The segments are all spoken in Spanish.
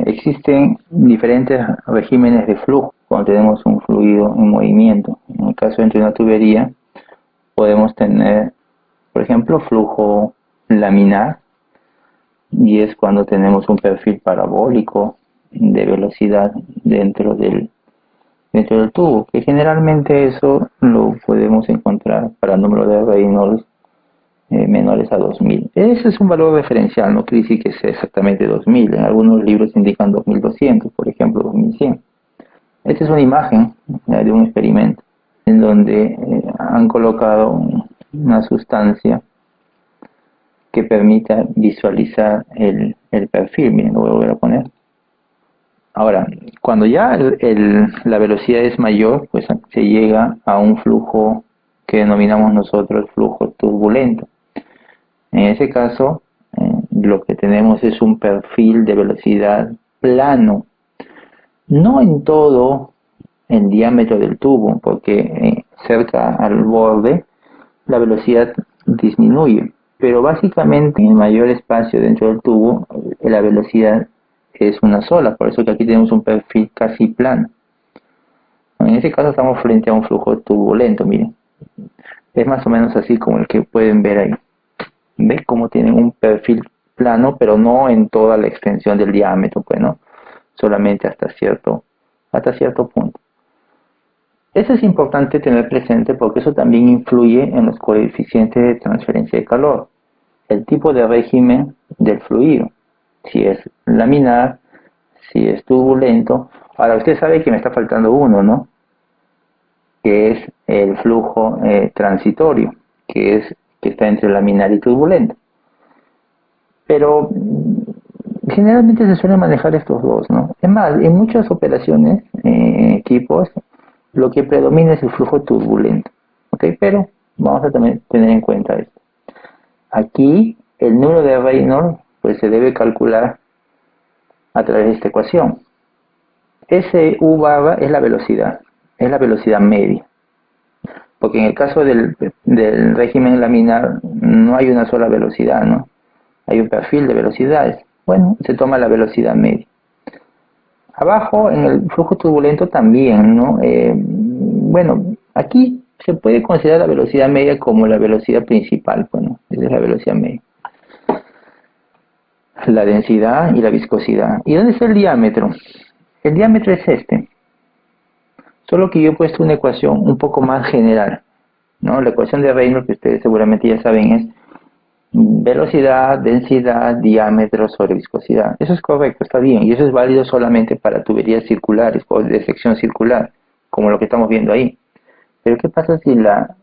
existen diferentes regímenes de flujo cuando tenemos un fluido en movimiento. En el caso de una tubería, podemos tener, por ejemplo, flujo laminar, y es cuando tenemos un perfil parabólico de velocidad dentro del tubo, que generalmente eso lo podemos encontrar para el número de Reynolds menores a 2000. Ese es un valor referencial, no quiere decir que sea exactamente 2000. En algunos libros indican 2200, por ejemplo 2100. Esta es una imagen de un experimento en donde han colocado una sustancia que permita visualizar el perfil. Miren, lo voy a volver a poner. Ahora, cuando ya la velocidad es mayor, pues se llega a un flujo que denominamos nosotros flujo turbulento. En ese caso, lo que tenemos es un perfil de velocidad plano, no en todo el diámetro del tubo, porque cerca al borde la velocidad disminuye, pero básicamente en el mayor espacio dentro del tubo la velocidad es una sola, por eso que aquí tenemos un perfil casi plano. En este caso estamos frente a un flujo turbulento, miren, es más o menos así como el que pueden ver ahí. ¿Ves cómo tienen un perfil plano, pero no en toda la extensión del diámetro, pues no? Solamente hasta cierto punto. Eso es importante tener presente porque eso también influye en los coeficientes de transferencia de calor, el tipo de régimen del fluido, si es laminar, si es turbulento. Ahora usted sabe que me está faltando uno, ¿no? Que es el flujo transitorio, que está entre laminar y turbulento. Pero generalmente se suelen manejar estos dos, ¿no? Es más, en muchas operaciones, equipos, lo que predomina es el flujo turbulento, ¿ok? Pero vamos a también tener en cuenta esto. Aquí el número de Reynolds pues se debe calcular a través de esta ecuación. SU barra es la velocidad media. Porque en el caso del régimen laminar no hay una sola velocidad, ¿no? Hay un perfil de velocidades. Bueno, se toma la velocidad media. Abajo, en el flujo turbulento también, ¿no? Bueno, aquí se puede considerar la velocidad media como la velocidad principal, bueno, esa es la velocidad media. La densidad y la viscosidad. ¿Y dónde está el diámetro? El diámetro es este. Solo que yo he puesto una ecuación un poco más general, ¿no? La ecuación de Reynolds, que ustedes seguramente ya saben, es velocidad, densidad, diámetro sobre viscosidad. Eso es correcto, está bien, y eso es válido solamente para tuberías circulares o de sección circular, como lo que estamos viendo ahí. Pero ¿qué pasa si la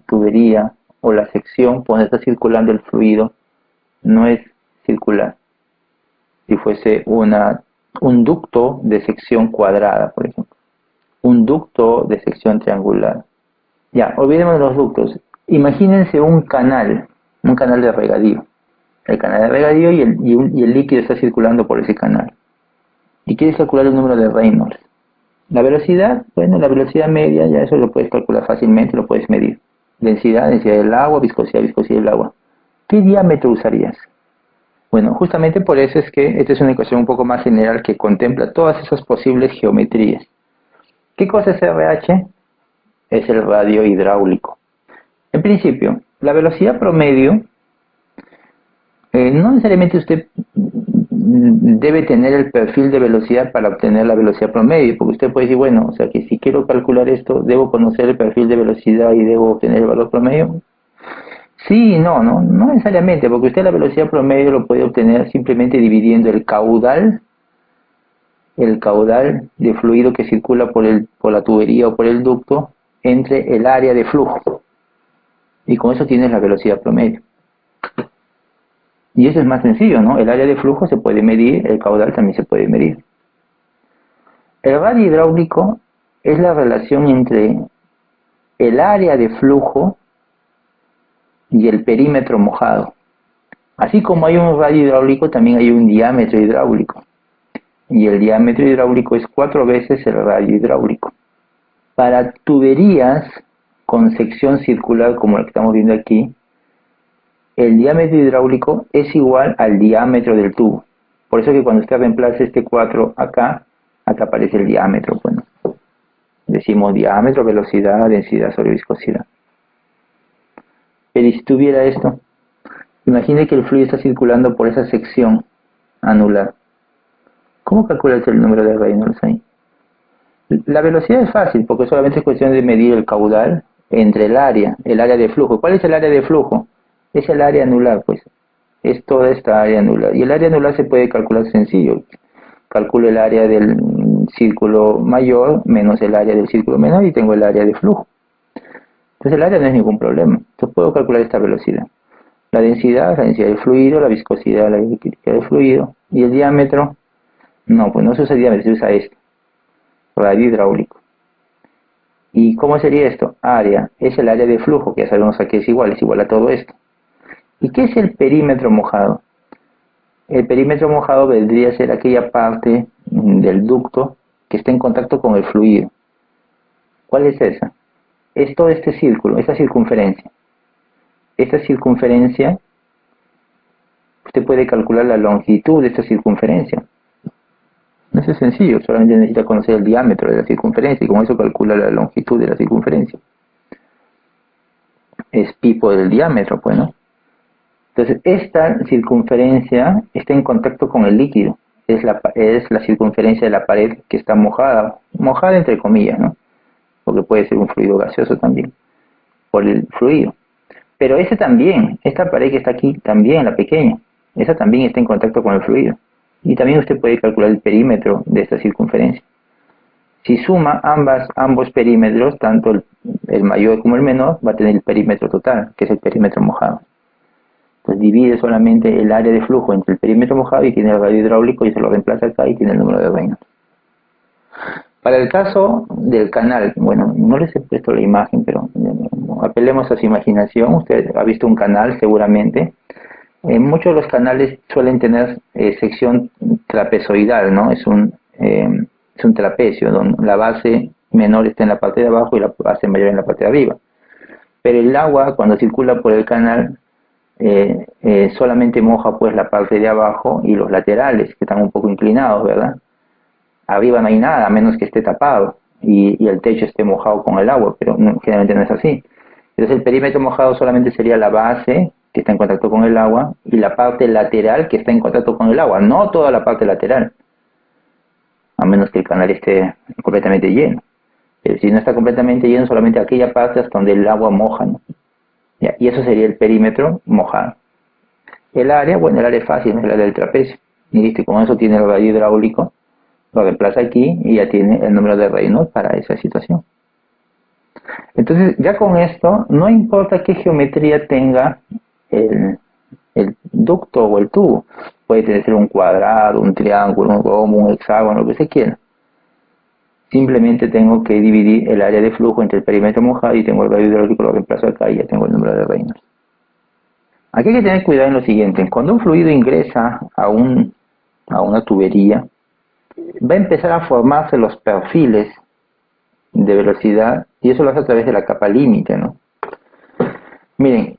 tubería o la sección por donde está circulando el fluido no es circular? Si fuese un ducto de sección cuadrada, por ejemplo. Un ducto de sección triangular. Ya, olvidemos de los ductos. Imagínense un canal de regadío. El canal de regadío y el líquido está circulando por ese canal. Y quieres calcular el número de Reynolds. La velocidad, bueno, la velocidad media, ya eso lo puedes calcular fácilmente, lo puedes medir. Densidad del agua, viscosidad del agua. ¿Qué diámetro usarías? Bueno, justamente por eso es que esta es una ecuación un poco más general que contempla todas esas posibles geometrías. ¿Qué cosa es RH? Es el radio hidráulico. En principio, la velocidad promedio, no necesariamente usted debe tener el perfil de velocidad para obtener la velocidad promedio, porque usted puede decir, bueno, o sea que si quiero calcular esto, debo conocer el perfil de velocidad y debo obtener el valor promedio. Sí, no necesariamente, porque usted la velocidad promedio lo puede obtener simplemente dividiendo el caudal de fluido que circula por la tubería o por el ducto entre el área de flujo. Y con eso tienes la velocidad promedio. Y eso es más sencillo, ¿no? El área de flujo se puede medir, el caudal también se puede medir. El radio hidráulico es la relación entre el área de flujo y el perímetro mojado. Así como hay un radio hidráulico, también hay un diámetro hidráulico. Y el diámetro hidráulico es 4 veces el radio hidráulico. Para tuberías con sección circular como la que estamos viendo aquí, el diámetro hidráulico es igual al diámetro del tubo. Por eso que cuando usted reemplaza este 4 acá, acá aparece el diámetro. Bueno, decimos diámetro, velocidad, densidad sobre viscosidad. Pero si tuviera esto, imagine que el fluido está circulando por esa sección anular. ¿Cómo calculas el número de Reynolds ahí? La velocidad es fácil, porque solamente es cuestión de medir el caudal entre el área de flujo. ¿Cuál es el área de flujo? Es el área anular, pues. Es toda esta área anular. Y el área anular se puede calcular sencillo. Calculo el área del círculo mayor menos el área del círculo menor y tengo el área de flujo. Entonces el área no es ningún problema. Entonces puedo calcular esta velocidad. La densidad del fluido, la viscosidad, la crítica del fluido. Y el diámetro, no, pues no se usa diámetro, se usa esto. Radio hidráulico. ¿Y cómo sería esto? Área, es el área de flujo, que ya sabemos a qué es igual a todo esto. ¿Y qué es el perímetro mojado? El perímetro mojado vendría a ser aquella parte del ducto que está en contacto con el fluido. ¿Cuál es esa? Es todo este círculo, esta circunferencia. Esta circunferencia, usted puede calcular la longitud de esta circunferencia. Eso es sencillo, solamente necesita conocer el diámetro de la circunferencia y con eso calcula la longitud de la circunferencia. Es pi por el diámetro, pues, ¿no? Entonces, esta circunferencia está en contacto con el líquido. Es la circunferencia de la pared que está mojada entre comillas, ¿no? Porque puede ser un fluido gaseoso también, por el fluido. Pero esta pared que está aquí, también la pequeña, esa también está en contacto con el fluido. Y también usted puede calcular el perímetro de esta circunferencia. Si suma ambos perímetros, tanto el mayor como el menor, va a tener el perímetro total, que es el perímetro mojado. Entonces divide solamente el área de flujo entre el perímetro mojado y tiene el radio hidráulico y se lo reemplaza acá y tiene el número de Reynolds. Para el caso del canal, bueno, no les he puesto la imagen, pero apelemos a su imaginación. Usted ha visto un canal seguramente. Muchos de los canales suelen tener sección trapezoidal, ¿no? Es un trapecio, donde la base menor está en la parte de abajo y la base mayor en la parte de arriba. Pero el agua, cuando circula por el canal, solamente moja pues la parte de abajo y los laterales, que están un poco inclinados, ¿verdad? Arriba no hay nada, a menos que esté tapado y el techo esté mojado con el agua, pero generalmente no es así. Entonces el perímetro mojado solamente sería la base, que está en contacto con el agua, y la parte lateral que está en contacto con el agua, no toda la parte lateral, a menos que el canal esté completamente lleno. Pero si no está completamente lleno, solamente aquella parte hasta donde el agua moja, ¿no? Y eso sería el perímetro mojado. El área, bueno, el área es fácil, es el área del trapecio. Y listo, con eso tiene el radio hidráulico, lo reemplaza aquí y ya tiene el número de Reynolds para esa situación. Entonces, ya con esto, no importa qué geometría tenga el ducto o el tubo. Puede ser un cuadrado, un triángulo, un rombo, un hexágono, lo que se quiera. Simplemente tengo que dividir el área de flujo entre el perímetro mojado y tengo el radio hidráulico, lo reemplazo acá y ya tengo el número de Reynolds. Aquí hay que tener cuidado en lo siguiente. Cuando un fluido ingresa a una tubería, va a empezar a formarse los perfiles de velocidad y eso lo hace a través de la capa límite, ¿no? Miren,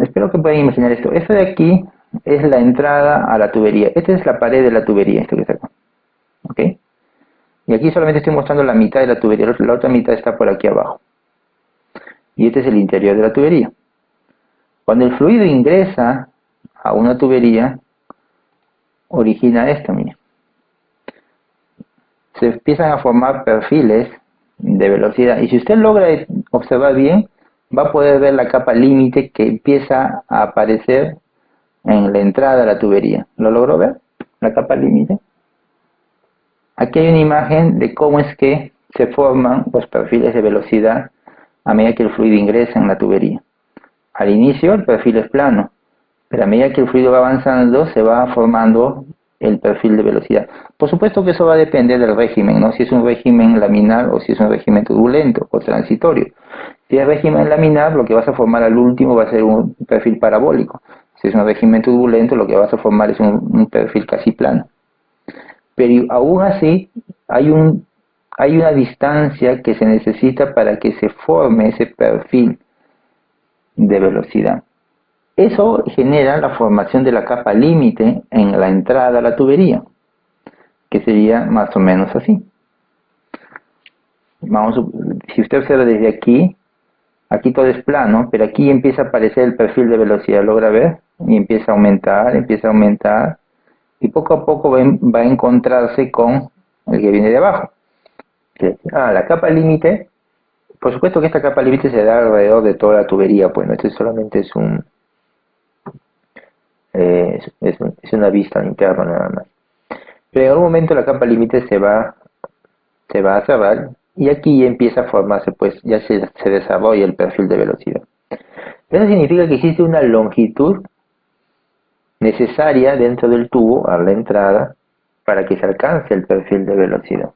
espero que puedan imaginar esto. Esto de aquí es la entrada a la tubería. Esta es la pared de la tubería, esto que está acá. ¿Ok? Y aquí solamente estoy mostrando la mitad de la tubería, la otra mitad está por aquí abajo. Y este es el interior de la tubería. Cuando el fluido ingresa a una tubería, origina esto, miren. Se empiezan a formar perfiles de velocidad. Y si usted logra observar bien, va a poder ver la capa límite que empieza a aparecer en la entrada de la tubería. ¿Lo logró ver? La capa límite. Aquí hay una imagen de cómo es que se forman los perfiles de velocidad a medida que el fluido ingresa en la tubería. Al inicio el perfil es plano, pero a medida que el fluido va avanzando se va formando el perfil de velocidad. Por supuesto que eso va a depender del régimen, ¿no? Si es un régimen laminar o si es un régimen turbulento o transitorio. Si es régimen laminar, lo que vas a formar al último va a ser un perfil parabólico. Si es un régimen turbulento, lo que vas a formar es un perfil casi plano. Pero aún así, hay una distancia que se necesita para que se forme ese perfil de velocidad. Eso genera la formación de la capa límite en la entrada a la tubería, que sería más o menos así. Si usted observa desde aquí, aquí todo es plano, pero aquí empieza a aparecer el perfil de velocidad, ¿logra ver? Y empieza a aumentar, y poco a poco va a encontrarse con el que viene de abajo. La capa límite, por supuesto que esta capa límite se da alrededor de toda la tubería, pues no, este solamente es una vista interna nada más. Pero en algún momento la capa límite se va a cerrar y aquí empieza a formarse, pues ya se desarrolla el perfil de velocidad. Eso significa que existe una longitud necesaria dentro del tubo a la entrada para que se alcance el perfil de velocidad.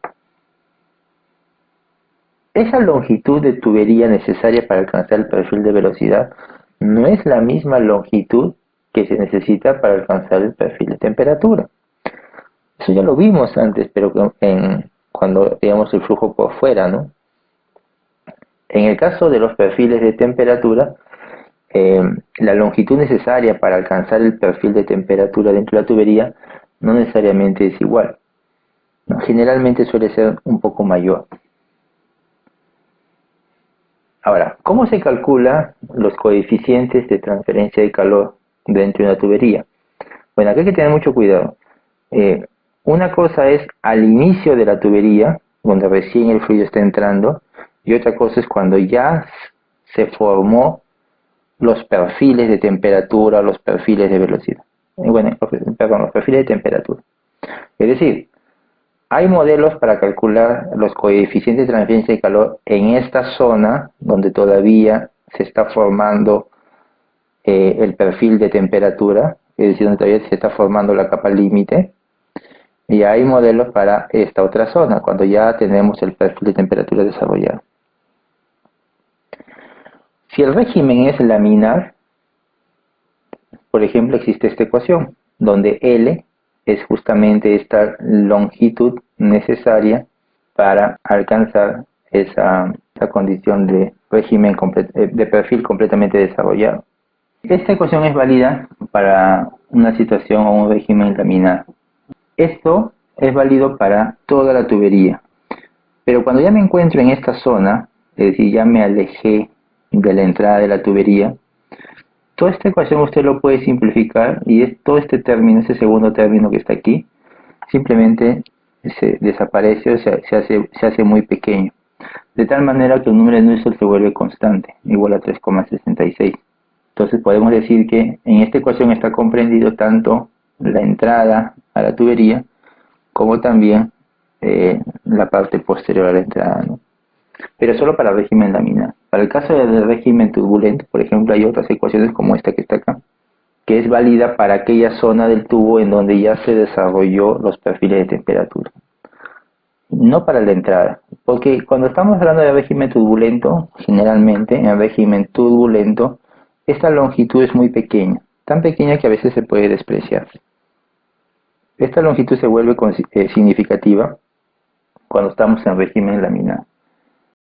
Esa longitud de tubería necesaria para alcanzar el perfil de velocidad no es la misma longitud que se necesita para alcanzar el perfil de temperatura. Eso ya lo vimos antes, pero cuando veamos el flujo por fuera, ¿no? En el caso de los perfiles de temperatura, la longitud necesaria para alcanzar el perfil de temperatura dentro de la tubería no necesariamente es igual, ¿no? Generalmente suele ser un poco mayor. Ahora, ¿cómo se calcula los coeficientes de transferencia de calor dentro de una tubería? Bueno, aquí hay que tener mucho cuidado. Una cosa es al inicio de la tubería, donde recién el fluido está entrando, y otra cosa es cuando ya se formó los perfiles de temperatura, los perfiles de velocidad. Bueno, perdón, los perfiles de temperatura. Es decir, hay modelos para calcular los coeficientes de transferencia de calor en esta zona donde todavía se está formando el perfil de temperatura, es decir, donde todavía se está formando la capa límite. Y hay modelos para esta otra zona, cuando ya tenemos el perfil de temperatura desarrollado. Si el régimen es laminar, por ejemplo, existe esta ecuación, donde L es justamente esta longitud necesaria para alcanzar esa condición de régimen de perfil completamente desarrollado. Esta ecuación es válida para una situación o un régimen laminar. Esto es válido para toda la tubería, pero cuando ya me encuentro en esta zona, es decir, ya me alejé de la entrada de la tubería, toda esta ecuación usted lo puede simplificar y todo este término, ese segundo término que está aquí, simplemente se desaparece o se hace muy pequeño, de tal manera que el número de Nusselt se vuelve constante, igual a 3,66. Entonces podemos decir que en esta ecuación está comprendido tanto la entrada a la tubería como también la parte posterior a la entrada, ¿no? Pero solo para el régimen laminar. Para el caso del régimen turbulento, por ejemplo, hay otras ecuaciones como esta que está acá, que es válida para aquella zona del tubo en donde ya se desarrolló los perfiles de temperatura. No para la entrada, porque cuando estamos hablando de régimen turbulento, generalmente en el régimen turbulento, esta longitud es muy pequeña, tan pequeña que a veces se puede despreciar. Esta longitud se vuelve significativa cuando estamos en régimen laminar.